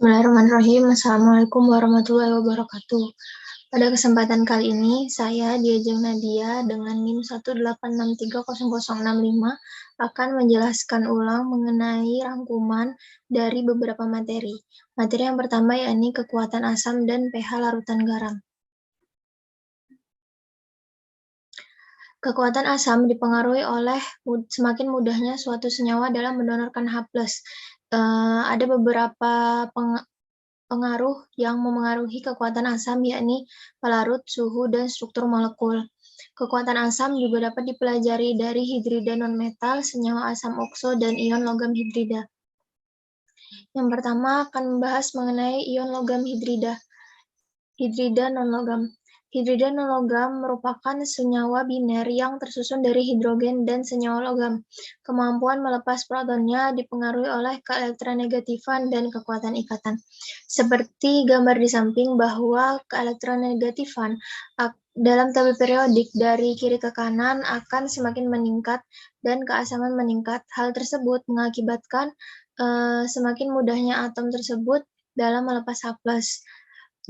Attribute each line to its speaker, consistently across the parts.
Speaker 1: Bismillahirrahmanirrahim. Assalamualaikum warahmatullahi wabarakatuh. Pada kesempatan kali ini, saya Diajeng Nadia dengan NIM 186300065 akan menjelaskan ulang mengenai rangkuman dari beberapa materi. Materi yang pertama yakni kekuatan asam dan pH larutan garam. Kekuatan asam dipengaruhi oleh semakin mudahnya suatu senyawa dalam mendonorkan H+. Ada beberapa pengaruh yang memengaruhi kekuatan asam, yakni pelarut, suhu, dan struktur molekul. Kekuatan asam juga dapat dipelajari dari hidrida nonmetal, senyawa asam okso, dan ion logam hidrida. Yang pertama akan membahas mengenai ion logam hidrida. Hidrida non-logam. Hidrida non-logam merupakan senyawa biner yang tersusun dari hidrogen dan senyawa logam. Kemampuan melepas protonnya dipengaruhi oleh keelektronegatifan dan kekuatan ikatan. Seperti gambar di samping bahwa keelektronegatifan dalam tabel periodik dari kiri ke kanan akan semakin meningkat dan keasaman meningkat. Hal tersebut mengakibatkan semakin mudahnya atom tersebut dalam melepas H+.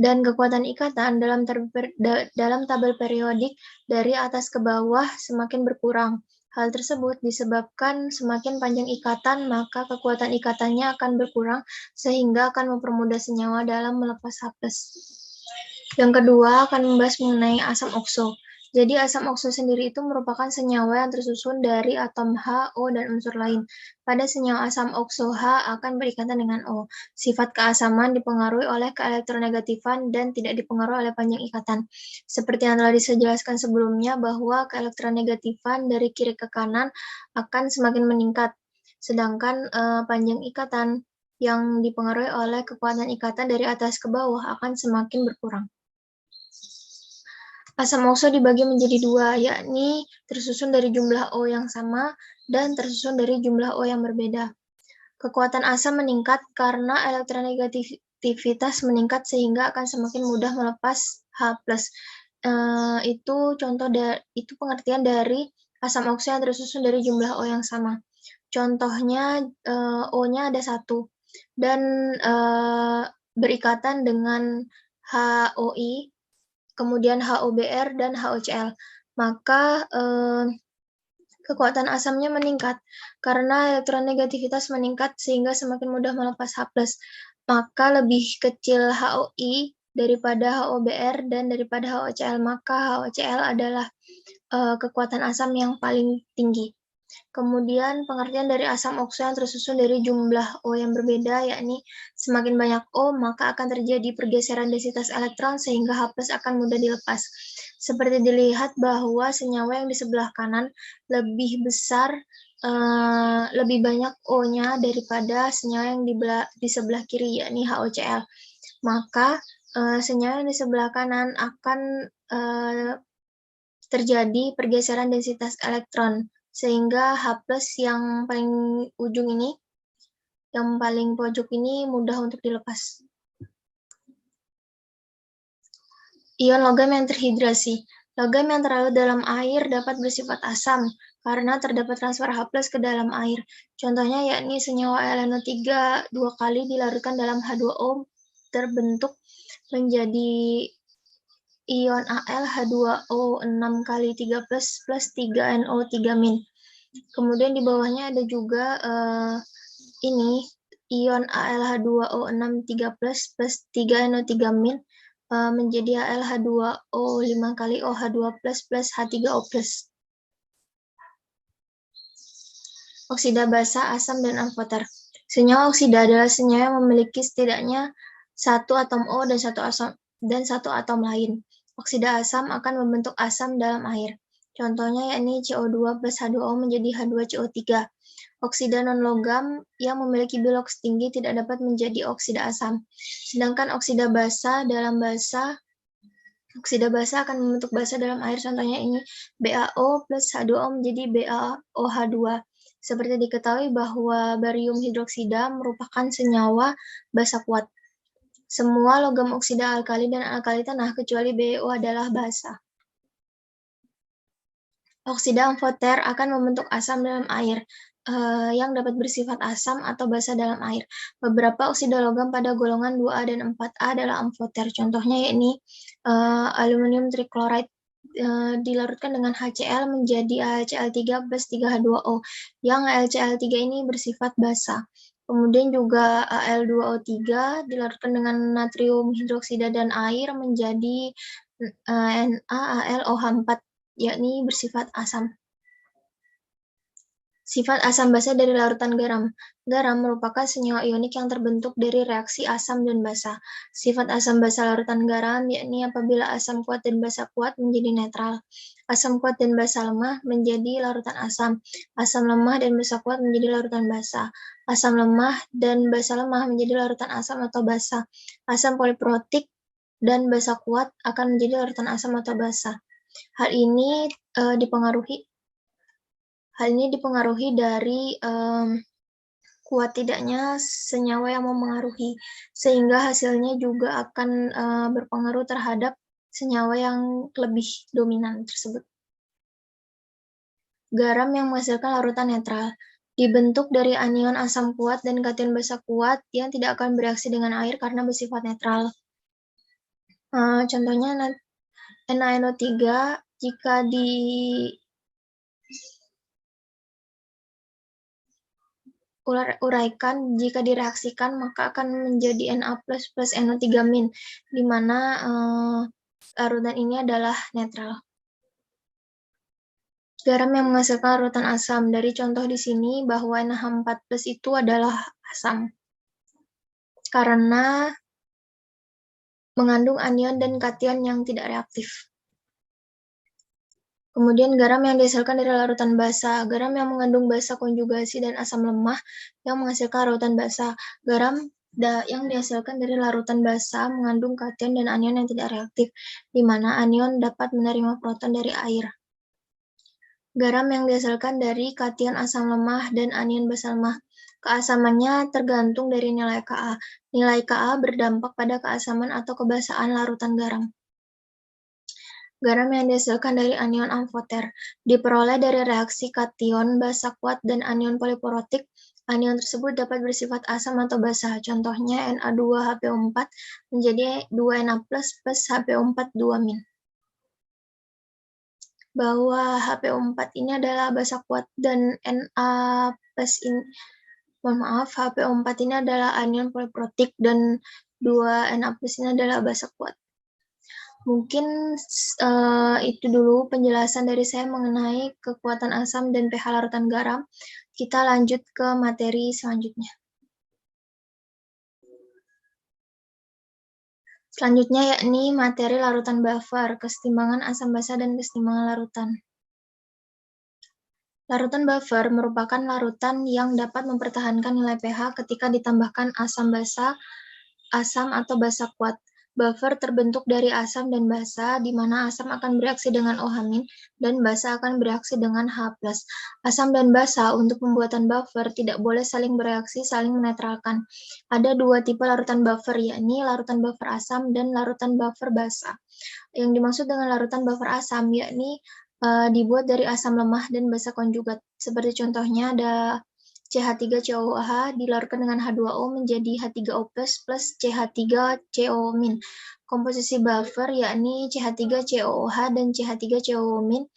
Speaker 1: Dan kekuatan ikatan dalam tabel periodik dari atas ke bawah semakin berkurang. Hal tersebut disebabkan semakin panjang ikatan, maka kekuatan ikatannya akan berkurang sehingga akan mempermudah senyawa dalam melepas H+. Yang kedua akan membahas mengenai asam okso. Jadi asam okso sendiri itu merupakan senyawa yang tersusun dari atom H, O, dan unsur lain. Pada senyawa asam okso H akan berikatan dengan O. Sifat keasaman dipengaruhi oleh keelektronegatifan dan tidak dipengaruhi oleh panjang ikatan. Seperti yang telah dijelaskan sebelumnya bahwa keelektronegatifan dari kiri ke kanan akan semakin meningkat. Sedangkan panjang ikatan yang dipengaruhi oleh kekuatan ikatan dari atas ke bawah akan semakin berkurang. Asam okso dibagi menjadi dua, yakni tersusun dari jumlah O yang sama dan tersusun dari jumlah O yang berbeda. Kekuatan asam meningkat karena elektronegativitas meningkat sehingga akan semakin mudah melepas H+. Itu pengertian dari asam okso yang tersusun dari jumlah O yang sama. Contohnya O-nya ada 1 dan berikatan dengan HOI, kemudian HOBr dan HOCl, maka kekuatan asamnya meningkat karena elektronegativitas meningkat sehingga semakin mudah melepas H+. Maka lebih kecil HOI daripada HOBr dan daripada HOCl, maka HOCl adalah kekuatan asam yang paling tinggi. Kemudian pengertian dari asam okso yang tersusun dari jumlah O yang berbeda, yakni semakin banyak O, maka akan terjadi pergeseran densitas elektron sehingga H+ akan mudah dilepas. Seperti dilihat bahwa senyawa yang di sebelah kanan lebih besar, lebih banyak O-nya daripada senyawa yang di sebelah kiri, yakni HOCl. Maka senyawa yang di sebelah kanan akan terjadi pergeseran densitas elektron, sehingga H+ yang paling ujung ini, yang paling pojok ini mudah untuk dilepas. Ion logam yang terhidrasi. Logam yang terlarut dalam air dapat bersifat asam karena terdapat transfer H+ ke dalam air. Contohnya yakni senyawa LNO3 2 kali dilarutkan dalam H2O terbentuk menjadi ion Al H2O 6 kali 3 plus 3NO3-. Kemudian di bawahnya ada juga ini ion AlH2O6 3 plus 3NO3- menjadi AlH2O 5 kali OH2 plus H3O plus. Oksida basa, asam, dan amfoter. Senyawa oksida adalah senyawa yang memiliki setidaknya satu atom O dan satu atom lain. Oksida asam akan membentuk asam dalam air. Contohnya yakni CO2 plus H2O menjadi H2CO3. Oksida non-logam yang memiliki biloks tinggi tidak dapat menjadi oksida asam. Sedangkan oksida basa akan membentuk basa dalam air. Contohnya ini BaO plus H2O menjadi BaOH2. Seperti diketahui bahwa barium hidroksida merupakan senyawa basa kuat. Semua logam oksida alkali dan alkali tanah kecuali BeO adalah basa. Oksida amfoter akan membentuk asam dalam air. yang dapat bersifat asam atau basa dalam air. Beberapa oksida logam pada golongan 2A dan 4A adalah amfoter. Contohnya yakni aluminium trichloride dilarutkan dengan HCl menjadi AlCl3 plus 3H2O, yang AlCl3 ini bersifat basa. Kemudian juga Al2O3 dilarutkan dengan natrium hidroksida dan air menjadi NaAlOH4, yakni bersifat asam. Sifat asam basa dari larutan garam. Garam merupakan senyawa ionik yang terbentuk dari reaksi asam dan basa. Sifat asam basa larutan garam yakni apabila asam kuat dan basa kuat menjadi netral. Asam kuat dan basa lemah menjadi larutan asam. Asam lemah dan basa kuat menjadi larutan basa. Asam lemah dan basa lemah menjadi larutan asam atau basa. Asam poliprotik dan basa kuat akan menjadi larutan asam atau basa. Hal ini dipengaruhi dari kuat tidaknya senyawa yang memengaruhi, sehingga hasilnya juga akan berpengaruh terhadap senyawa yang lebih dominan tersebut. Garam yang menghasilkan larutan netral dibentuk dari anion asam kuat dan kation basa kuat yang tidak akan bereaksi dengan air karena bersifat netral. Contohnya NaNO3 jika uraikan, jika direaksikan maka akan menjadi Na+ plus NO3-, di mana larutan ini adalah netral. Garam yang menghasilkan larutan asam. Dari contoh di sini bahwa NH4+ itu adalah asam karena mengandung anion dan kation yang tidak reaktif. Kemudian garam yang dihasilkan dari larutan basa. Garam yang mengandung basa konjugasi dan asam lemah yang menghasilkan larutan basa. Garam yang dihasilkan dari larutan basa mengandung kation dan anion yang tidak reaktif, di mana anion dapat menerima proton dari air. Garam yang dihasilkan dari kation asam lemah dan anion basa lemah. Keasamannya tergantung dari nilai Ka. Nilai Ka berdampak pada keasaman atau kebasaan larutan garam. Garam yang dihasilkan dari anion amfoter diperoleh dari reaksi kation basa kuat dan anion poliporotik. Anion tersebut dapat bersifat asam atau basa. Contohnya Na2HPO4 menjadi 2Na+ plus HPO4 2-. Bahwa HPO4 ini adalah basa kuat dan HPO4 ini adalah anion poliporotik dan 2Na+ ini adalah basa kuat. Mungkin itu dulu penjelasan dari saya mengenai kekuatan asam dan pH larutan garam. Kita lanjut ke materi selanjutnya. Selanjutnya yakni materi larutan buffer, kesetimbangan asam basa dan kesetimbangan larutan. Larutan buffer merupakan larutan yang dapat mempertahankan nilai pH ketika ditambahkan asam basa, asam atau basa kuat. Buffer terbentuk dari asam dan basa, di mana asam akan bereaksi dengan OH- dan basa akan bereaksi dengan H+. Asam dan basa untuk pembuatan buffer tidak boleh saling bereaksi, saling menetralkan. Ada dua tipe larutan buffer, yakni larutan buffer asam dan larutan buffer basa. Yang dimaksud dengan larutan buffer asam, yakni dibuat dari asam lemah dan basa konjugat. Seperti contohnya ada CH3COOH dilarutkan dengan H2O menjadi H3O+ plus CH3CO-. Komposisi buffer yakni CH3COOH dan CH3CO-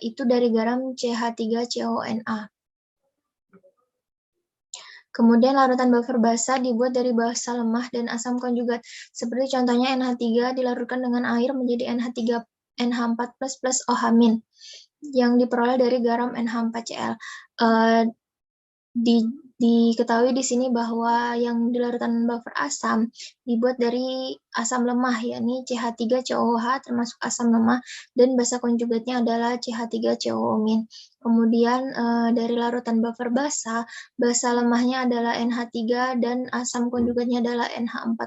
Speaker 1: itu dari garam CH3CONa. Kemudian larutan buffer basa dibuat dari basa lemah dan asam konjugat. Seperti contohnya NH3 dilarutkan dengan air menjadi NH4+ plus OH- yang diperoleh dari garam NH4Cl. Diketahui di sini bahwa yang di larutan buffer asam dibuat dari asam lemah, yakni CH3COOH termasuk asam lemah, dan basa konjugatnya adalah CH3COO-. Kemudian dari larutan buffer basa lemahnya adalah NH3 dan asam konjugatnya adalah NH4+.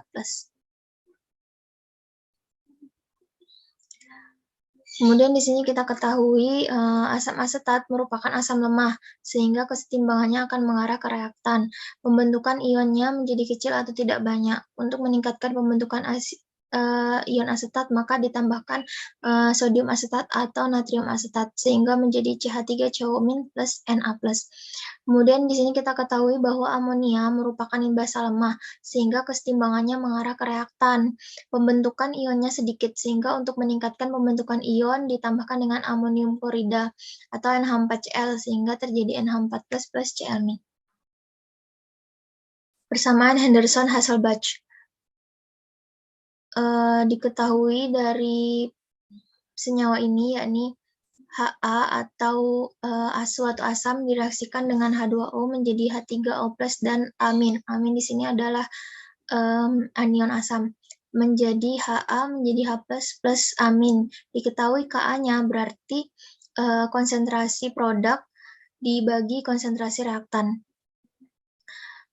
Speaker 1: Kemudian di sini kita ketahui asam asetat merupakan asam lemah, sehingga kesetimbangannya akan mengarah ke reaktan. Pembentukan ionnya menjadi kecil atau tidak banyak. Untuk meningkatkan pembentukan ion asetat, maka ditambahkan sodium asetat atau natrium asetat sehingga menjadi CH3COO- plus Na+. Kemudian di sini kita ketahui bahwa amonia merupakan basa lemah sehingga kesetimbangannya mengarah ke reaktan. Pembentukan ionnya sedikit sehingga untuk meningkatkan pembentukan ion ditambahkan dengan amonium klorida atau NH4Cl sehingga terjadi NH4+ plus Cl-. Persamaan Henderson-Hasselbalch. Diketahui dari senyawa ini yakni Ha atau suatu asam direaksikan dengan H2O menjadi H3O+ dan amin. Amin di sini adalah anion asam. Menjadi Ha menjadi H+ plus amin. Diketahui Ka-nya berarti konsentrasi produk dibagi konsentrasi reaktan.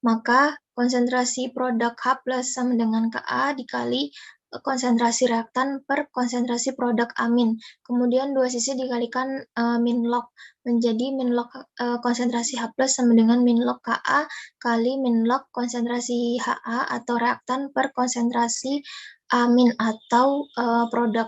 Speaker 1: Maka konsentrasi produk H+ sama dengan Ka dikali konsentrasi reaktan per konsentrasi produk amin. Kemudian dua sisi dikalikan min log. Menjadi min log konsentrasi H+ sama dengan min log Ka kali min log konsentrasi Ha atau reaktan per konsentrasi amin atau produk.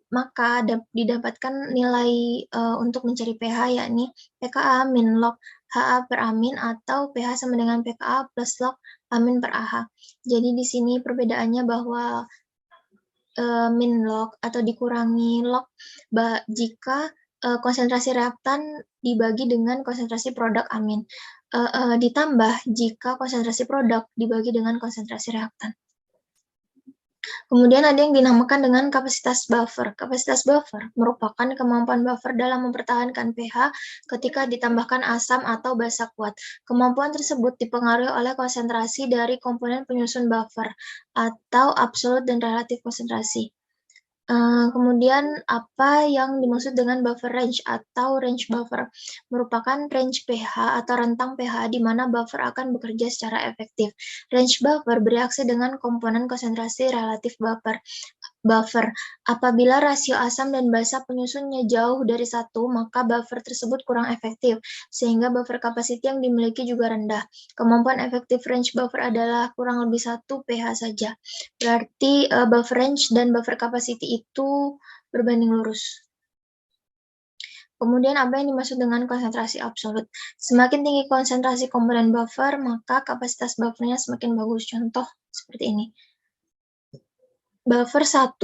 Speaker 1: Maka didapatkan nilai untuk mencari pH yakni pKa min log Ha per amin atau pH sama dengan pKa plus log amin per AH. Jadi di sini perbedaannya bahwa min log atau dikurangi log jika konsentrasi reaktan dibagi dengan konsentrasi produk amin. Ditambah jika konsentrasi produk dibagi dengan konsentrasi reaktan. Kemudian ada yang dinamakan dengan kapasitas buffer. Kapasitas buffer merupakan kemampuan buffer dalam mempertahankan pH ketika ditambahkan asam atau basa kuat. Kemampuan tersebut dipengaruhi oleh konsentrasi dari komponen penyusun buffer atau absolut dan relatif konsentrasi. Kemudian apa yang dimaksud dengan buffer range atau range buffer? Merupakan range pH atau rentang pH di mana buffer akan bekerja secara efektif. Range buffer bereaksi dengan komponen konsentrasi relatif buffer. Apabila rasio asam dan basa penyusunnya jauh dari 1, maka buffer tersebut kurang efektif, sehingga buffer capacity yang dimiliki juga rendah. Kemampuan efektif range buffer adalah kurang lebih 1 pH saja. Berarti buffer range dan buffer capacity itu berbanding lurus. Kemudian apa yang dimaksud dengan konsentrasi absolut? Semakin tinggi konsentrasi komponen buffer, maka kapasitas buffernya semakin bagus. Contoh seperti ini. Buffer 1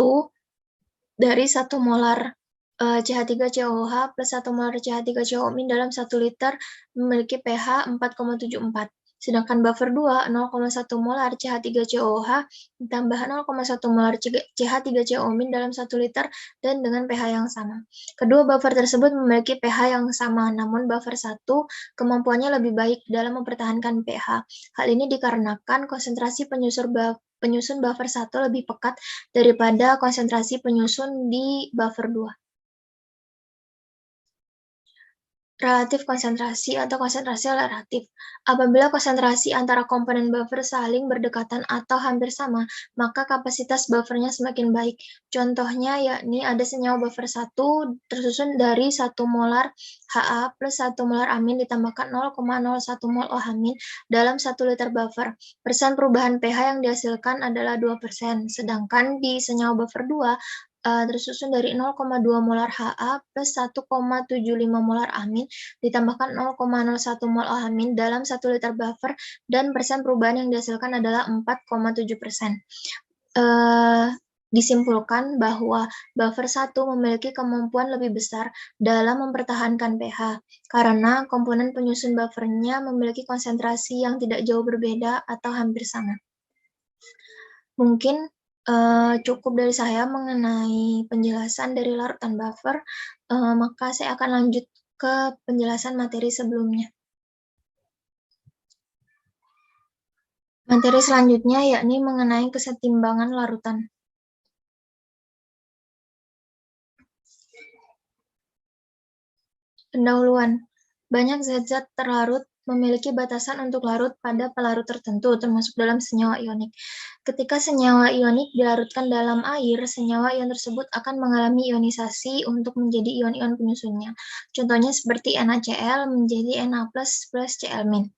Speaker 1: dari 1 molar CH3COOH plus 1 molar CH3COO- dalam 1 liter memiliki pH 4,74. Sedangkan buffer 2, 0,1 molar CH3COOH ditambah 0,1 molar CH3COO- dalam 1 liter dan dengan pH yang sama. Kedua buffer tersebut memiliki pH yang sama, namun buffer 1 kemampuannya lebih baik dalam mempertahankan pH. Hal ini dikarenakan konsentrasi penyusun buffer 1 lebih pekat daripada konsentrasi penyusun di buffer 2. Relatif konsentrasi atau konsentrasi relatif. Apabila konsentrasi antara komponen buffer saling berdekatan atau hampir sama, maka kapasitas buffernya semakin baik. Contohnya yakni ada senyawa buffer 1 tersusun dari 1 molar Ha plus 1 molar amin ditambahkan 0,01 mol OH- dalam 1 liter buffer. Persen perubahan pH yang dihasilkan adalah 2%, sedangkan di senyawa buffer 2 tersusun dari 0,2 molar Ha plus 1,75 molar amin ditambahkan 0,01 mol OH- dalam 1 liter buffer dan persen perubahan yang dihasilkan adalah 4,7%. Disimpulkan bahwa buffer 1 memiliki kemampuan lebih besar dalam mempertahankan pH karena komponen penyusun buffernya memiliki konsentrasi yang tidak jauh berbeda atau hampir sama. Mungkin cukup dari saya mengenai penjelasan dari larutan buffer, maka saya akan lanjut ke penjelasan materi sebelumnya. Materi selanjutnya yakni mengenai kesetimbangan larutan. Pendahuluan. Banyak zat-zat terlarut memiliki batasan untuk larut pada pelarut tertentu, termasuk dalam senyawa ionik. Ketika senyawa ionik dilarutkan dalam air, senyawa ion tersebut akan mengalami ionisasi untuk menjadi ion-ion penyusunnya. Contohnya seperti NaCl menjadi Na+ plus Cl-.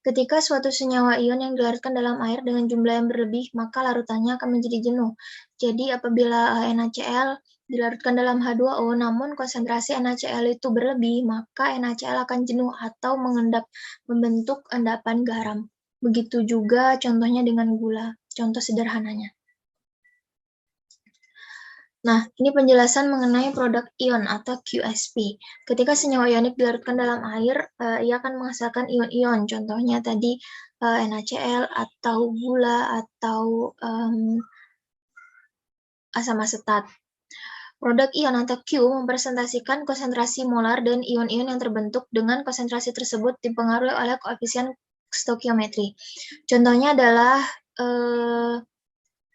Speaker 1: Ketika suatu senyawa ion yang dilarutkan dalam air dengan jumlah yang berlebih, maka larutannya akan menjadi jenuh. Jadi apabila NaCl dilarutkan dalam H2O, namun konsentrasi NaCl itu berlebih, maka NaCl akan jenuh atau mengendap, membentuk endapan garam. Begitu juga contohnya dengan gula, contoh sederhananya. Nah, ini penjelasan mengenai produk ion atau QSP. Ketika senyawa ionik dilarutkan dalam air, ia akan menghasilkan ion-ion. Contohnya tadi NaCl atau gula atau asam asetat. Produk ion atau Q mempresentasikan konsentrasi molar dan ion-ion yang terbentuk dengan konsentrasi tersebut dipengaruhi oleh koefisien stoikiometri. Contohnya adalah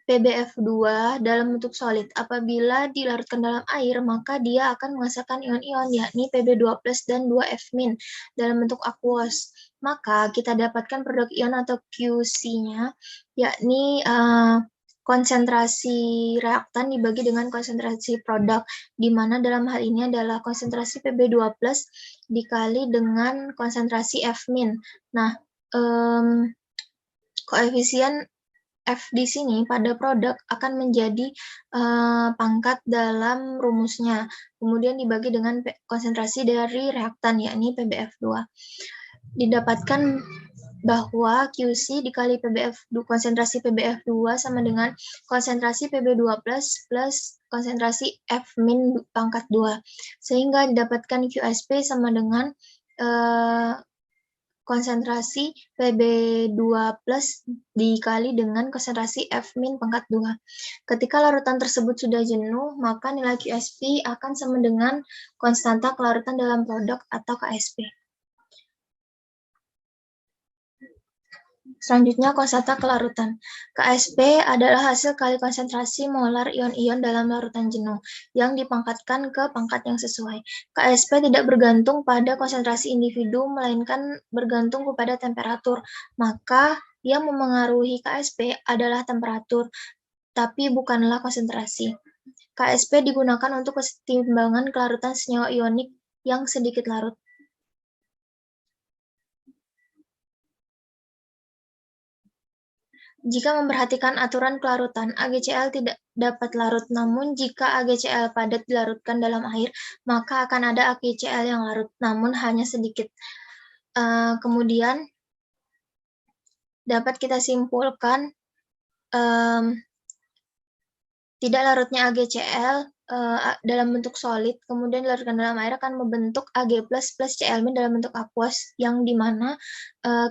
Speaker 1: PbF2 dalam bentuk solid. Apabila dilarutkan dalam air, maka dia akan menghasilkan ion-ion, yakni Pb2+ dan 2F- dalam bentuk aqueous. Maka kita dapatkan produk ion atau QC-nya, yakni konsentrasi reaktan dibagi dengan konsentrasi produk, di mana dalam hal ini adalah konsentrasi Pb2+ dikali dengan konsentrasi F-. Nah, koefisien F di sini pada produk akan menjadi pangkat dalam rumusnya, kemudian dibagi dengan konsentrasi dari reaktan, yakni PbF2. Didapatkan bahwa QC dikali konsentrasi PbF2 sama dengan konsentrasi Pb2+ plus konsentrasi F- pangkat 2. Sehingga didapatkan QSP sama dengan konsentrasi Pb2+ dikali dengan konsentrasi F- pangkat 2. Ketika larutan tersebut sudah jenuh, maka nilai QSP akan sama dengan konstanta kelarutan dalam produk atau KSP. Selanjutnya, konstanta kelarutan. KSP adalah hasil kali konsentrasi molar ion-ion dalam larutan jenuh, yang dipangkatkan ke pangkat yang sesuai. KSP tidak bergantung pada konsentrasi individu, melainkan bergantung kepada temperatur. Maka, yang memengaruhi KSP adalah temperatur, tapi bukanlah konsentrasi. KSP digunakan untuk keseimbangan kelarutan senyawa ionik yang sedikit larut. Jika memperhatikan aturan kelarutan, AgCl tidak dapat larut, namun jika AgCl padat dilarutkan dalam air, maka akan ada AgCl yang larut, namun hanya sedikit. Kemudian, dapat kita simpulkan, tidak larutnya AgCl dalam bentuk solid, kemudian dilarutkan dalam air akan membentuk Ag+ plus Cl- dalam bentuk aqueous, yang dimana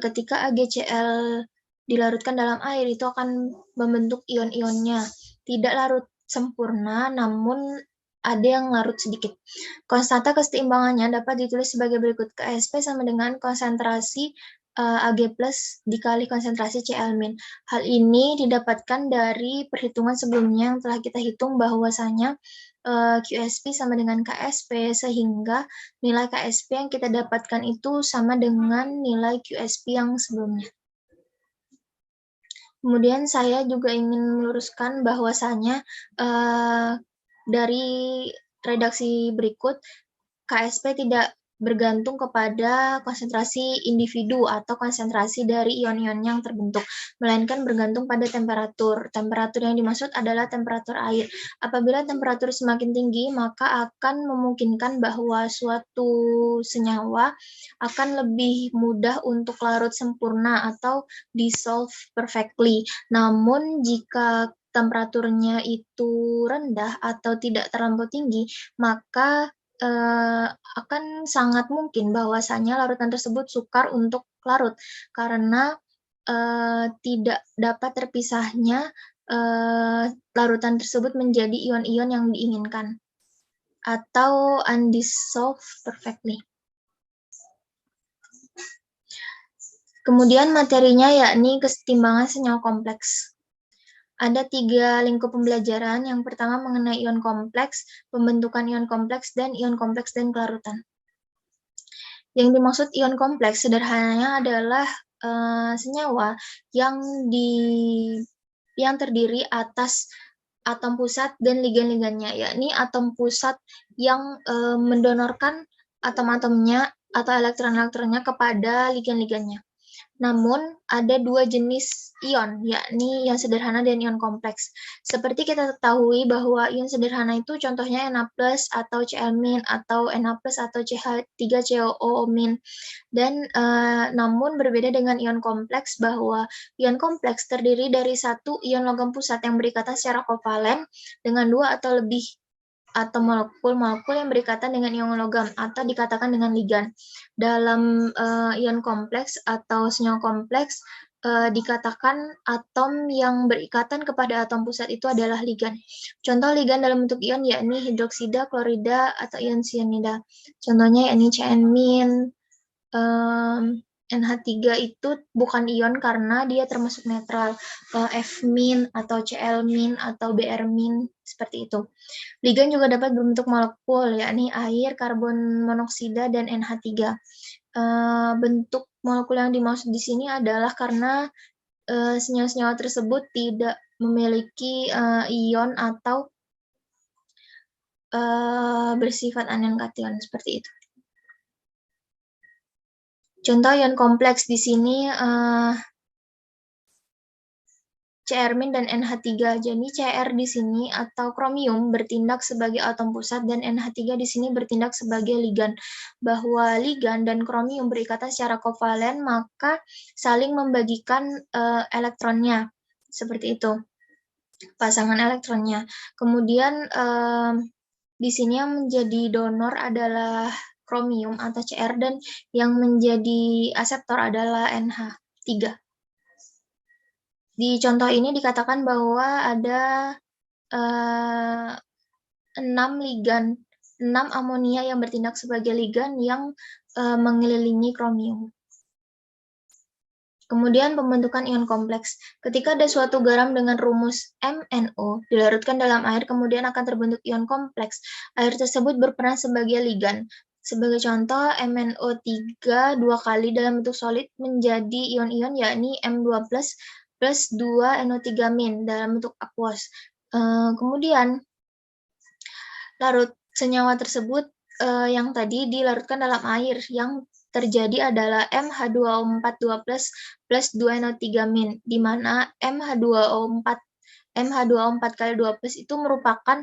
Speaker 1: ketika AgCl dilarutkan dalam air itu akan membentuk ion-ionnya. Tidak larut sempurna, namun ada yang larut sedikit. Konstanta keseimbangannya dapat ditulis sebagai berikut. KSP sama dengan konsentrasi Ag+ dikali konsentrasi Cl-. Hal ini didapatkan dari perhitungan sebelumnya yang telah kita hitung bahwasanya QSP sama dengan KSP, sehingga nilai KSP yang kita dapatkan itu sama dengan nilai QSP yang sebelumnya. Kemudian saya juga ingin meluruskan bahwasanya dari redaksi berikut, KSP tidak bergantung kepada konsentrasi individu atau konsentrasi dari ion-ion yang terbentuk, melainkan bergantung pada temperatur. Temperatur yang dimaksud adalah temperatur air. Apabila temperatur semakin tinggi, maka akan memungkinkan bahwa suatu senyawa akan lebih mudah untuk larut sempurna atau dissolve perfectly. Namun jika temperaturnya itu rendah atau tidak terlampau tinggi, maka akan sangat mungkin bahwasanya larutan tersebut sukar untuk larut karena tidak dapat terpisahnya larutan tersebut menjadi ion-ion yang diinginkan atau undissolved perfectly. Kemudian materinya yakni kesetimbangan senyawa kompleks. Ada 3 lingkup pembelajaran. Yang pertama mengenai ion kompleks, pembentukan ion kompleks, dan ion kompleks dan kelarutan. Yang dimaksud ion kompleks sederhananya adalah senyawa yang terdiri atas atom pusat dan ligan-ligannya, yakni atom pusat yang mendonorkan atom-atomnya atau elektron-elektronnya kepada ligan-ligannya. Namun, ada dua jenis ion, yakni ion sederhana dan ion kompleks. Seperti kita ketahui bahwa ion sederhana itu contohnya Na+ atau Cl- atau Na+ atau CH3COO-. Dan namun berbeda dengan ion kompleks bahwa ion kompleks terdiri dari satu ion logam pusat yang berikatan secara kovalen dengan dua atau lebih atau molekul-molekul yang berikatan dengan ion logam atau dikatakan dengan ligan. Dalam ion kompleks atau senyawa kompleks dikatakan atom yang berikatan kepada atom pusat itu adalah ligan. Contoh ligan dalam bentuk ion yakni hidroksida, klorida, atau ion sianida. Contohnya yakni Cn-, NH3 itu bukan ion karena dia termasuk netral, F- atau Cl- atau Br- seperti itu. Ligan juga dapat berbentuk molekul, yakni air, karbon monoksida, dan NH3. Bentuk molekul yang dimaksud di sini adalah karena senyawa-senyawa tersebut tidak memiliki ion atau bersifat anion kation, seperti itu. Contoh ion kompleks di sini Cr- dan NH3. Jadi Cr di sini atau kromium bertindak sebagai atom pusat dan NH3 di sini bertindak sebagai ligan. Bahwa ligan dan kromium berikatan secara kovalen maka saling membagikan elektronnya. Seperti itu. Pasangan elektronnya. Kemudian di sini yang menjadi donor adalah kromium atau Cr dan yang menjadi aseptor adalah NH3. Di contoh ini dikatakan bahwa ada 6 ligan, 6 amonia yang bertindak sebagai ligan yang mengelilingi kromium. Kemudian pembentukan ion kompleks. Ketika ada suatu garam dengan rumus MnO dilarutkan dalam air, kemudian akan terbentuk ion kompleks. Air tersebut berperan sebagai ligan. Sebagai contoh, MnO3 dua kali dalam bentuk solid menjadi ion-ion yakni M2+ plus 2 NO3- dalam bentuk aqueous. Kemudian, larut senyawa tersebut yang tadi dilarutkan dalam air, yang terjadi adalah MH2O4 plus 2 NO3-, di mana MH2O4 kali 2 plus itu merupakan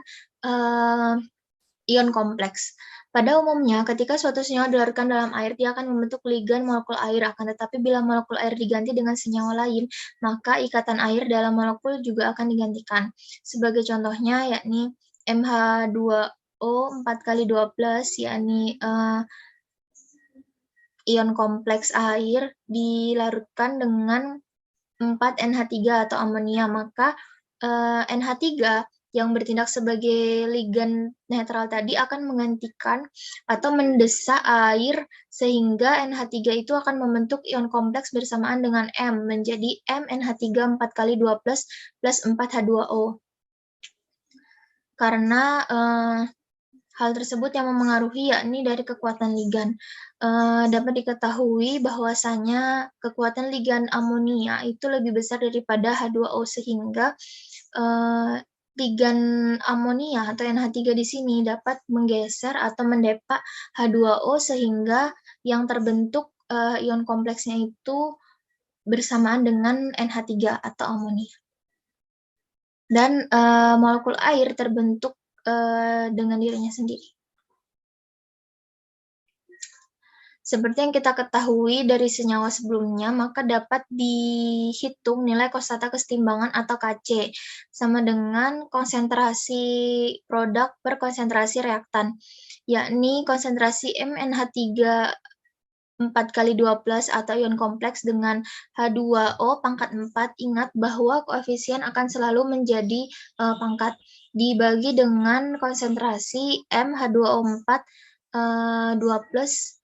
Speaker 1: ion kompleks. Pada umumnya, ketika suatu senyawa dilarutkan dalam air, dia akan membentuk ligan molekul air. Akan tetapi bila molekul air diganti dengan senyawa lain, maka ikatan air dalam molekul juga akan digantikan. Sebagai contohnya, yakni MH2O 4 kali 2 plus, yakni ion kompleks air dilarutkan dengan 4 NH3 atau amonia, maka NH3 yang bertindak sebagai ligan netral tadi akan menggantikan atau mendesak air sehingga NH3 itu akan membentuk ion kompleks bersamaan dengan M menjadi MNH3 4 kali 2 plus 4 H2O. Karena hal tersebut yang memengaruhi yakni dari kekuatan ligan. Dapat diketahui bahwasanya kekuatan ligan amonia itu lebih besar daripada H2O sehingga ligan amonia atau NH3 di sini dapat menggeser atau mendepak H2O sehingga yang terbentuk ion kompleksnya itu bersamaan dengan NH3 atau amonia. Dan molekul air terbentuk dengan dirinya sendiri. Seperti yang kita ketahui dari senyawa sebelumnya, maka dapat dihitung nilai kostata kesetimbangan atau Kc, sama dengan konsentrasi produk per konsentrasi reaktan, yakni konsentrasi MnH3 4 kali 2 plus atau ion kompleks dengan H2O pangkat 4, ingat bahwa koefisien akan selalu menjadi pangkat, dibagi dengan konsentrasi MH2O4 2 plus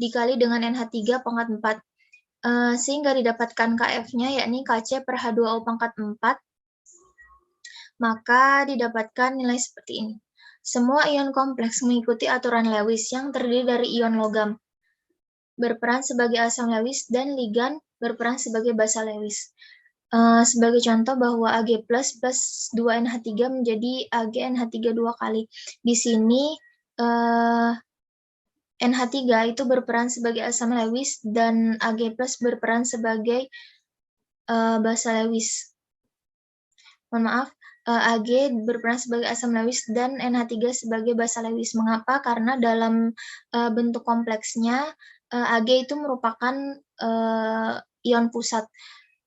Speaker 1: dikali dengan NH3 pangkat 4, sehingga didapatkan Kf-nya yakni Kc per H2O pangkat 4, maka didapatkan nilai seperti ini. Semua ion kompleks mengikuti aturan Lewis yang terdiri dari ion logam berperan sebagai asam Lewis dan ligan berperan sebagai basa Lewis. Sebagai contoh bahwa Ag+ plus 2NH3 menjadi AgNH3 dua kali. Di sini NH3 itu berperan sebagai asam Lewis dan Ag+ berperan sebagai basa Lewis. Mohon maaf, Ag berperan sebagai asam Lewis dan NH3 sebagai basa Lewis. Mengapa? Karena dalam bentuk kompleksnya Ag itu merupakan ion pusat,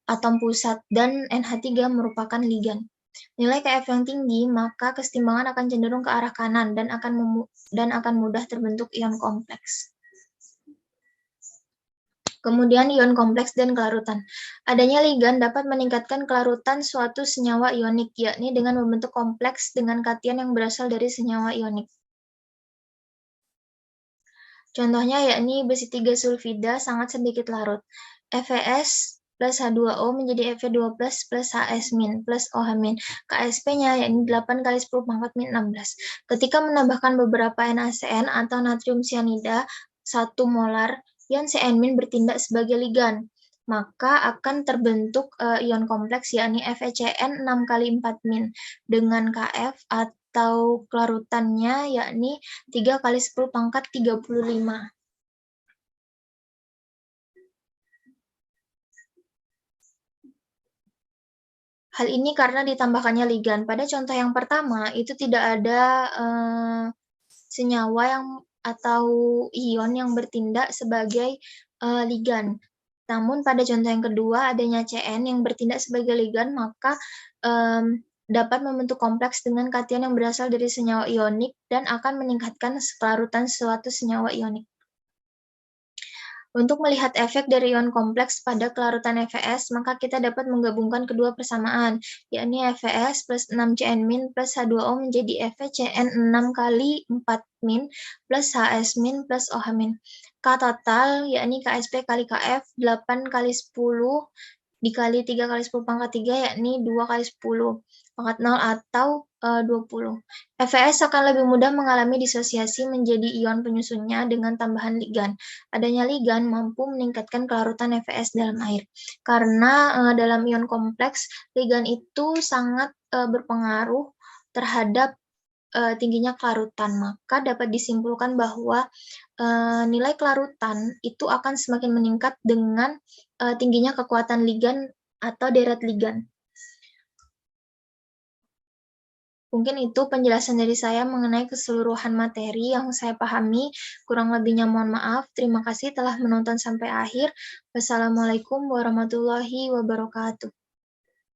Speaker 1: atom pusat, dan NH3 merupakan ligan. Nilai Kf yang tinggi, maka kesetimbangan akan cenderung ke arah kanan dan akan mudah terbentuk ion kompleks. Kemudian ion kompleks dan kelarutan. Adanya ligan dapat meningkatkan kelarutan suatu senyawa ionik, yakni dengan membentuk kompleks dengan kation yang berasal dari senyawa ionik. Contohnya yakni besi 3 sulfida sangat sedikit larut. FeS plus H2O menjadi Fe2 plus HS min plus OH min. KSP-nya yakni 8 kali 10 pangkat min 16. Ketika menambahkan beberapa NaCN atau natrium cyanida 1 molar, ion Cn- bertindak sebagai ligan, maka akan terbentuk ion kompleks yakni FeCN 6 kali 4 min dengan Kf atau kelarutannya yakni 3 kali 10 pangkat 35. Hal ini karena ditambahkannya ligan. Pada contoh yang pertama, itu tidak ada senyawa yang atau ion yang bertindak sebagai ligan. Namun pada contoh yang kedua, adanya Cn yang bertindak sebagai ligan, maka dapat membentuk kompleks dengan kation yang berasal dari senyawa ionik dan akan meningkatkan kelarutan suatu senyawa ionik. Untuk melihat efek dari ion kompleks pada kelarutan FeS, maka kita dapat menggabungkan kedua persamaan, yakni FeS plus 6Cn- plus H2O menjadi FeCN 6 kali 4 min plus HS min plus OH min. K total, yakni KSP kali KF, 8 kali 10 dikali 3 kali 10 pangkat 3, yakni 2 kali 10 pangkat 0 atau 20. FeS akan lebih mudah mengalami disosiasi menjadi ion penyusunnya dengan tambahan ligan. Adanya ligan mampu meningkatkan kelarutan FeS dalam air. Karena dalam ion kompleks, ligan itu sangat berpengaruh terhadap tingginya kelarutan. Maka dapat disimpulkan bahwa nilai kelarutan itu akan semakin meningkat dengan tingginya kekuatan ligan atau deret ligan. Mungkin itu penjelasan dari saya mengenai keseluruhan materi yang saya pahami. Kurang lebihnya mohon maaf. Terima kasih telah menonton sampai akhir. Wassalamualaikum warahmatullahi wabarakatuh.